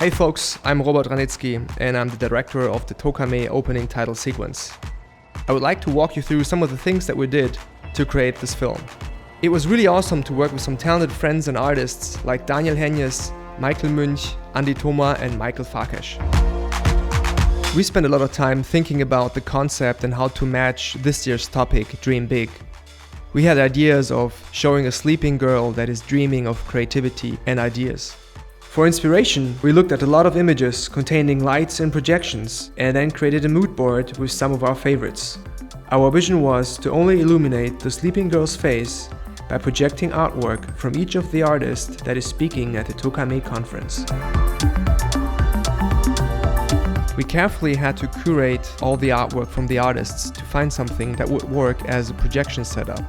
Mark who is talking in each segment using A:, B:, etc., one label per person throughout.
A: Hey folks, I'm Robert Ranitzky and I'm the director of the TOCA ME opening title sequence. I would like to walk you through some of the things that we did to create this film. It was really awesome to work with some talented friends and artists like Daniel Henjes, Michael Münch, Andy Thoma and Michael Farkas. We spent a lot of time thinking about the concept and how to match this year's topic, Dream Big. We had ideas of showing a sleeping girl that is dreaming of creativity and ideas. For inspiration, we looked at a lot of images containing lights and projections and then created a mood board with some of our favorites. Our vision was to only illuminate the sleeping girl's face by projecting artwork from each of the artists that is speaking at the TOCA ME conference. We carefully had to curate all the artwork from the artists to find something that would work as a projection setup.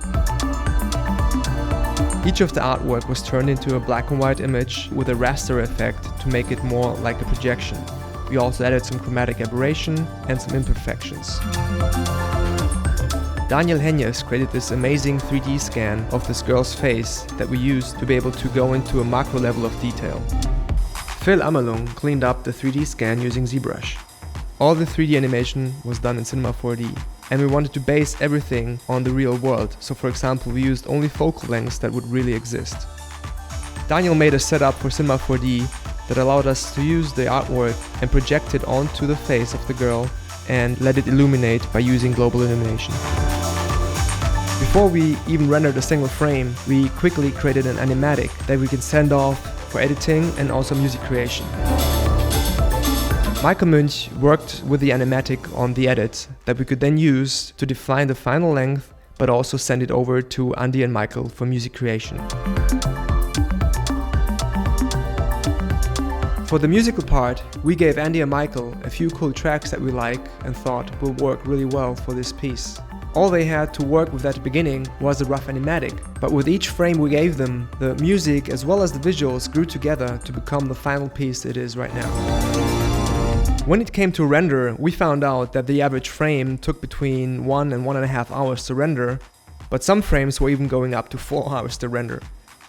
A: Each of the artwork was turned into a black and white image with a raster effect to make it more like a projection. We also added some chromatic aberration and some imperfections. Daniel Henjes created this amazing 3D scan of this girl's face that we used to be able to go into a macro level of detail. Phil Amelung cleaned up the 3D scan using ZBrush. All the 3D animation was done in Cinema 4D. And we wanted to base everything on the real world, so for example we used only focal lengths that would really exist. Daniel made a setup for Cinema 4D that allowed us to use the artwork and project it onto the face of the girl and let it illuminate by using global illumination. Before we even rendered a single frame, we quickly created an animatic that we can send off for editing and also music creation. Michael Münch worked with the animatic on the edit that we could then use to define the final length, but also send it over to Andy and Michael for music creation. For the musical part, we gave Andy and Michael a few cool tracks that we like and thought will work really well for this piece. All they had to work with at the beginning was a rough animatic, but with each frame we gave them, the music as well as the visuals grew together to become the final piece it is right now. When it came to render, we found out that the average frame took between 1 and 1.5 hours to render, but some frames were even going up to 4 hours to render.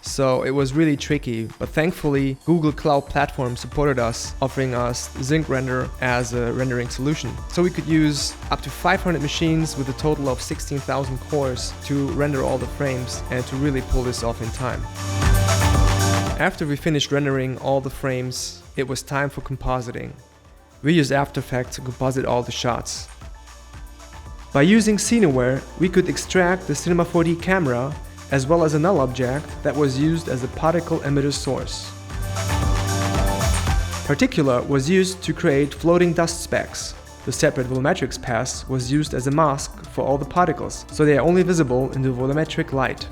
A: So it was really tricky, but thankfully Google Cloud Platform supported us, offering us Zyncrender as a rendering solution. So we could use up to 500 machines with a total of 16,000 cores to render all the frames and to really pull this off in time. After we finished rendering all the frames, it was time for compositing. We used After Effects to composite all the shots. By using SceneAware, we could extract the Cinema 4D camera as well as a null object that was used as a particle emitter source. Particular was used to create floating dust specks. The separate volumetrics pass was used as a mask for all the particles, so they are only visible in the volumetric light.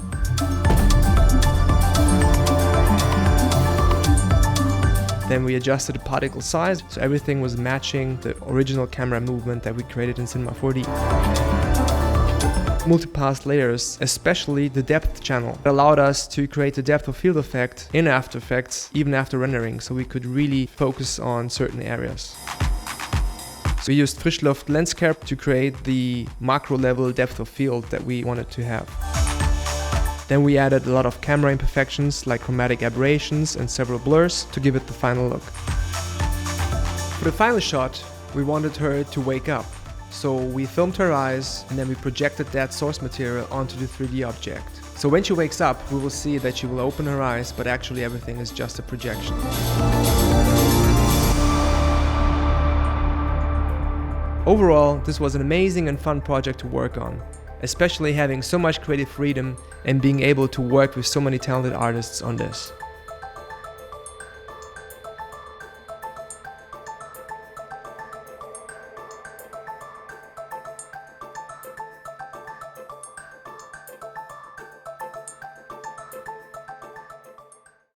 A: Then we adjusted the particle size, so everything was matching the original camera movement that we created in Cinema 4D. Multipass layers, especially the depth channel, allowed us to create the depth of field effect in After Effects even after rendering, so we could really focus on certain areas. So we used Frischluft Lenscare to create the macro level depth of field that we wanted to have. Then we added a lot of camera imperfections like chromatic aberrations and several blurs to give it the final look. For the final shot, we wanted her to wake up. So we filmed her eyes and then we projected that source material onto the 3D object. So when she wakes up, we will see that she will open her eyes, but actually everything is just a projection. Overall, this was an amazing and fun project to work on, especially having so much creative freedom and being able to work with so many talented artists on this.